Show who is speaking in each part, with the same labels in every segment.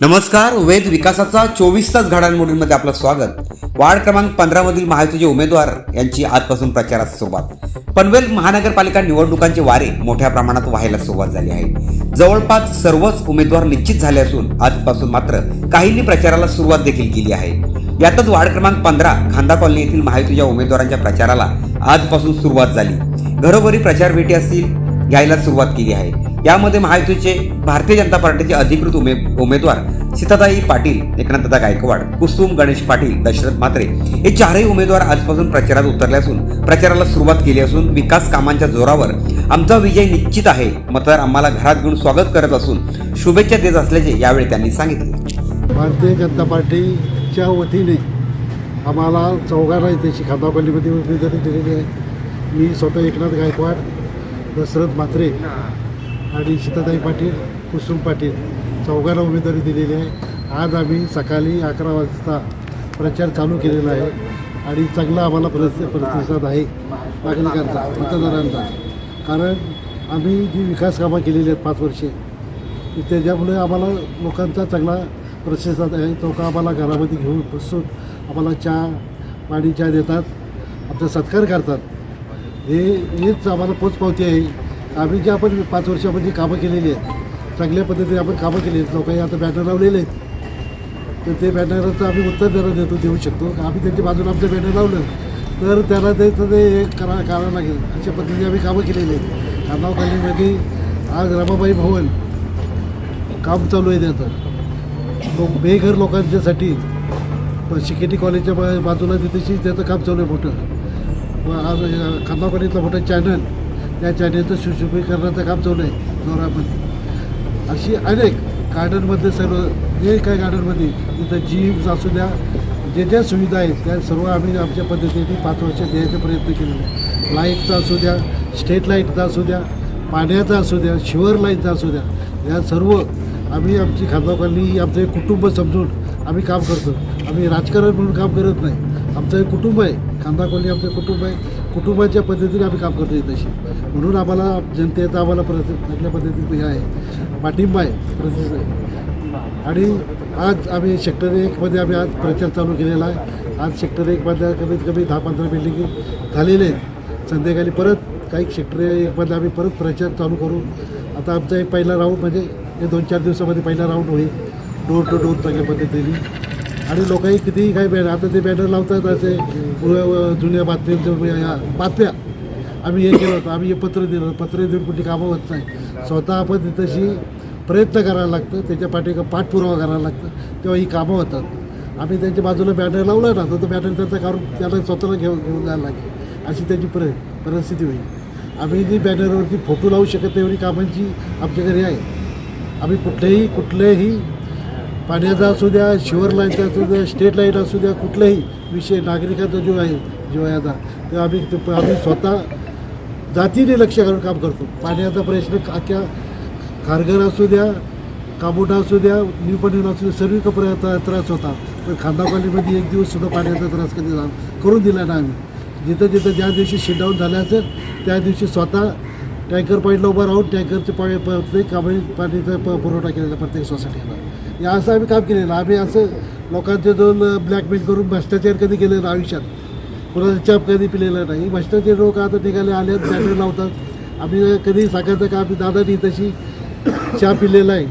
Speaker 1: नमस्कार. वेद विकासाचा 24 तास घडामोडींमध्ये आपलं स्वागत. वार्ड क्रमांक 15 मधील महायुतीचे उमेदवार यांची आजपासून प्रचारास सुरुवात. पनवेल महानगरपालिका निवडणुकांचे वारे मोठ्या प्रमाणात व्हायला सुरुवात झाली आहे. जवळपास सर्वच उमेदवार निश्चित झाले असून आजपासून मात्र काहींनी प्रचाराला सुरुवात देखील केली आहे. यातच वार्ड क्रमांक 15 खांदा कॉलनी येथील महायुतीच्या उमेदवारांच्या प्रचाराला आजपासून सुरुवात झाली. घरोघरी प्रचार भेटी असतील घ्यायला सुरुवात केली आहे. यामध्ये महायुतीचे भारतीय जनता पार्टीचे अधिकृत उमेदवार सीताताई पाटील, एकनाथदादा गायकवाड, कुसुम गणेश पाटील, दशरथ म्हात्रे हे चारही उमेदवार आजपासून प्रचारात उतरले असून प्रचाराला सुरुवात केली असून विकास कामांच्या जोरावर आमचा विजय निश्चित आहे, मतदार आम्हाला घरात घेऊन स्वागत करत असून शुभेच्छा देत असल्याचे यावेळी त्यांनी सांगितले.
Speaker 2: भारतीय जनता पार्टीच्या वतीने आम्हाला चौघांना इथे खांदा कॉलनीमध्ये उमेदवारी दिलेली आहे. मी स्वतः एकनाथ गायकवाड, दशरथ म्हात्रे आणि सीताताई पाटील, कुसुम पाटील चौघांना उमेदवारी दिलेली आहे. आज आम्ही सकाळी 11 वाजता प्रचार चालू केलेला आहे आणि चांगला आम्हाला प्रतिसाद आहे नागरिकांचा, मतदारांचा. कारण आम्ही जी विकास कामं केलेली आहेत 5 वर्षे, त्याच्यामुळे आम्हाला लोकांचा चांगला प्रतिसाद आहे. तो का आम्हाला घरामध्ये घेऊन बसून आम्हाला पाणी चहा देतात, आमचा सत्कार करतात. हेच आम्हाला पोचपावती आहे. आम्ही जे आपण 5 वर्षामध्ये कामं केलेली आहेत, चांगल्या पद्धतीने आपण कामं केली आहेत. लोकांनी आता बॅनर लावलेले आहेत, तर ते बॅनरचं आम्ही उत्तर देऊ शकतो. आम्ही त्यांच्या बाजूला आमचं बॅनर लावलं तर त्याला ते करावं लागेल. अशा पद्धतीने आम्ही कामं केलेली आहेत. खामगाव कॉलनीमध्ये आज रमाबाई भवन काम चालू आहे. त्याचं बेघर लोकांच्यासाठी शिकेटी कॉलेजच्या बाजूला तिथेशी त्याचं काम चालू आहे मोठं. आज खामगाव कॉलनीतलं मोठं चॅनल, त्या चॅनलचं सुशोभीकरणाचं काम चालू आहे जोरामध्ये. अशी अनेक गार्डनमध्ये सर्व जे काय गार्डनमध्ये तिथं जिम्स असू द्या, जे ज्या सुविधा आहेत त्या सर्व आम्ही आमच्या पद्धतीने 5 वर्ष द्यायचा प्रयत्न केलेला आहे. लाईटचा असू द्या, स्ट्रीट लाईटचा असू द्या, पाण्याचा असू द्या, शिवर लाईनचा असू द्या, या सर्व आम्ही आमची खामगाव कॉलनी ही आमचं एक कुटुंब समजून आम्ही काम करतो. आम्ही राजकारण म्हणून काम करत नाही. आमचं एक कुटुंब आहे. खामगाव कॉलनी आमचं कुटुंब आहे. कुटुंबाच्या पद्धतीने आम्ही काम करतो तशी. म्हणून आम्हाला जनतेचा आम्हाला चांगल्या पद्धतीने हे आहे, पाठिंबा आहे, प्रतिसाद आहे. आणि आज आम्ही सेक्टर 1मध्ये आम्ही आज प्रचार चालू केलेला आहे. आज सेक्टर 1मध्ये कमीत कमी 10-15 बिल्डिंगी झालेले आहेत. संध्याकाळी परत काही सेक्टर 1मध्ये आम्ही परत प्रचार चालू करू. आता आमचा एक पहिला राऊंड म्हणजे हे 2-4 दिवसामध्ये पहिला राऊंड होईल, डोर टू डोर चांगल्या पद्धतीने. आणि लोकांनी कितीही काही बॅनर, आता ते बॅनर लावतात असे जुन्या बातम्या आम्ही हे केलं होतं. आम्ही हे पत्र दिलं, पत्र देऊन कुठली कामं होत नाही. स्वतः आपण तशी प्रयत्न करायला लागतं, त्याच्या पाठपुरावा करायला लागतं, तेव्हा ही कामं होतात. आम्ही त्यांच्या बाजूला बॅनर लावला ना, तर तो बॅनर त्यांचा काढून त्याला स्वतःला घेऊन जायला लागेल, अशी त्यांची परिस्थिती होईल. आम्ही जी बॅनरवरती फोटो लावू शकत एवढी कामांची आमच्या घरी आहे. आम्ही कुठल्याही पाण्याचा असू द्या, शिवर लाईनचा असू द्या, स्ट्रीट लाईट असू द्या, कुठलाही विषय नागरिकांचा जो आहे जीवाचा, ते आम्ही स्वतः जातीने लक्ष घालून काम करतो. पाण्याचा प्रश्न अख्ख्या खारघर असू द्या, कामोठा असू द्या, न्यू पनवेल असू द्या, सर्व त्रास होता. पण खांदा कॉलनीमध्ये एक दिवससुद्धा पाण्याचा त्रास कधी करून दिला ना आम्ही. जिथं ज्या दिवशी शिटडाऊन झालं असेल त्या दिवशी स्वतः टँकर पॉईंटला उभं राहून टँकरचे प्रत्येक पाणीचा पुरवठा केलेला प्रत्येक सोसायटीला. या असं आम्ही काम केलेलं. आम्ही असं लोकांचे दोन ब्लॅकमेल करून भ्रष्टाचार कधी केलेलं आयुष्यात, कोणाचा चाप कधी पिलेला नाही. भ्रष्टाचार लोक आता निघाले आले बॅनर लावतात. आम्ही कधी सांगायचं का आम्ही दादानी तशी चहा पिलेला आहे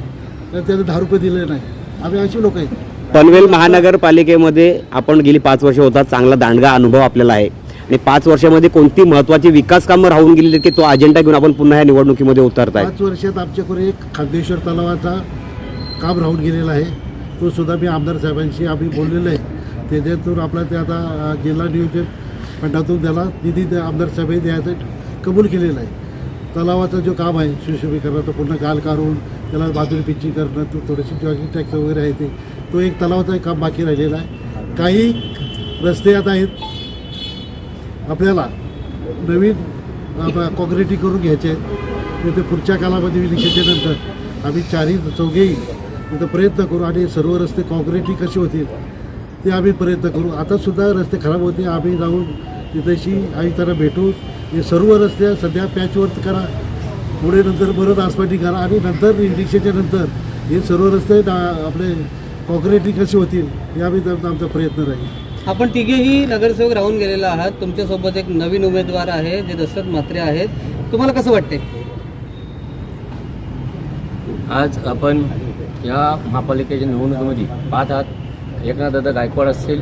Speaker 2: तर त्याला 10 रुपये दिले नाही. आम्ही अशी लोक आहेत.
Speaker 3: पनवेल महानगरपालिकेमध्ये आपण गेली 5 वर्ष होतात, चांगला दांडगा अनुभव आपल्याला आहे. आणि 5 वर्षामध्ये कोणती महत्त्वाची विकास कामं राहून गेलेली की तो अजेंडा घेऊन आपण पुन्हा या निवडणुकीमध्ये उतरताय?
Speaker 2: 5 वर्षात आमच्याकडे एक खांदेश्वर तलावाचा काम राहून गेलेला आहे. तो सुद्धा मी आमदार साहेबांशी आम्ही बोललेलं आहे. त्याच्यातून आपला ते आता जिल्हा नियोजन फंडातून त्याला निधी आमदार साहेबांनी द्यायचं कबूल केलेलं आहे. तलावाचं जो काम आहे सुशोभीकरणाचं, पूर्ण गाल काढून त्याला बाजूला पिचिंग करणं, तो थोडीशी जॉगिंग टॅक्स वगैरे आहे तो एक तलावाचं काम बाकी राहिलेला आहे. काही रस्ते आता आहेत आपल्याला नवीन कॉन्क्रिटी करून घ्यायचे आहेत. ते पुढच्या कालामध्ये विलिकेच्यानंतर आम्ही चौघेही तिथं प्रयत्न करू आणि सर्व रस्ते कॉन्क्रिटी कसे होतील ते आम्ही प्रयत्न करू. आतासुद्धा रस्ते खराब होते. आम्ही जाऊन तिथेशी आयुक्तांना भेटू. हे सर्व रस्ते सध्या पॅचवर्क करा, पुढे नंतर परत आसपाटी करा आणि नंतर इंडिक्शनच्या नंतर हे सर्व रस्ते आपले कॉन्क्रिटी कसे होतील याबी आमचा प्रयत्न राहील.
Speaker 4: आपण तिघेही नगरसेवक राहून गेलेला आहात. तुमच्यासोबत एक नवीन उमेदवार आहे जे दशरथ म्हात्रे आहेत. तुम्हाला कसं वाटते?
Speaker 5: आज आपण या महापालिकेच्या निवडणुकीमध्ये पाहत आहात एकनाथदादा गायकवाड असतील,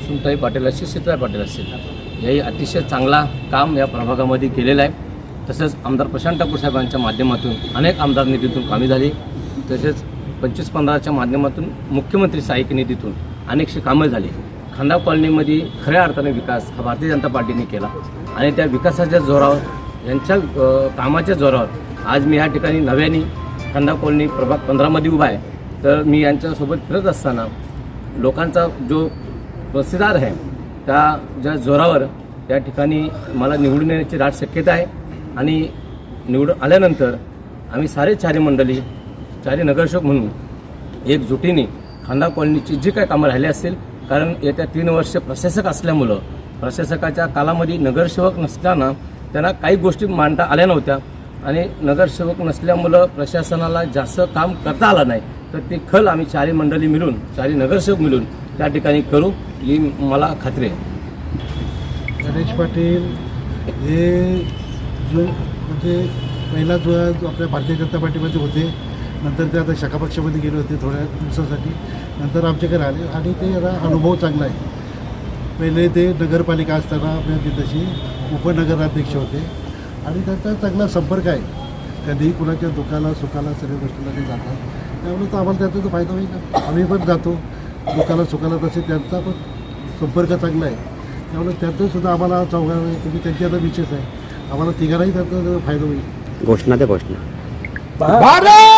Speaker 5: सुनताई पाटील असतील, शीतलताई पाटील असतील, याही अतिशय चांगला काम या प्रभागामध्ये केलेलं आहे. तसंच आमदार प्रशांत ठाकूर साहेबांच्या माध्यमातून अनेक आमदार निधीतून कामे झाली. तसेच 25-15च्या माध्यमातून मुख्यमंत्री सहाय्यक निधीतून अनेकशी कामं झाली. खंदा कॉलनीमध्ये खऱ्या अर्थाने विकास हा भारतीय जनता पार्टीने केला आणि त्या विकासाच्या जोरावर यांच्या कामाच्या जोरावर आज मी या ठिकाणी नव्याने खंदा कॉलनी प्रभाग 15मध्ये उभा आहे. तर मी यांच्यासोबत फिरत असताना लोकांचा जो प्रतिसाद आहे त्या ज्या जोरावर त्या ठिकाणी मला निवडून येण्याची दाट शक्यता आहे आणि निवडून आल्यानंतर आम्ही चारी मंडळी चारी नगरसेवक म्हणून एकजुटीने खंदा कॉलनीची जी काही कामं राहिली असतील, कारण येत्या 3 वर्ष प्रशासक असल्यामुळं प्रशासकाच्या कालामध्ये नगरसेवक नसताना त्यांना काही गोष्टी मांडता आल्या नव्हत्या आणि नगरसेवक नसल्यामुळं प्रशासनाला जास्त काम करता आलं नाही. तर ते खल आम्ही चारी मंडळी मिळून चारी नगरसेवक मिळून त्या ठिकाणी करू ही मला खात्री आहे.
Speaker 2: गणेश पाटील हे जो म्हणजे पहिला जो आपल्या भारतीय जनता पार्टीमध्ये होते, नंतर ते आता शाखा पक्षामध्ये गेले होते थोड्या दिवसासाठी, नंतर आमच्याकडे आले आणि ते याला अनुभव चांगला आहे. पहिले ते नगरपालिका असताना आपल्या तिथंशी उपनगराध्यक्ष होते आणि त्यांचा चांगला संपर्क आहे. कधीही कुणाच्या दुःखाला सुखाला सगळ्या गोष्टीला ते जातात. त्यामुळे तर आम्हाला त्याचा तो फायदा होईल का? आम्ही पण जातो दुःखाला सुखाला, तसे त्यांचा पण संपर्क चांगला आहे. त्यामुळे त्यातूनसुद्धा आम्हाला चौघांना तुम्ही त्यांची आता विशेष आहे, आम्हाला तिघांनाही त्याचा फायदा होईल.
Speaker 3: घोषणा ते घोषणा.
Speaker 1: भारत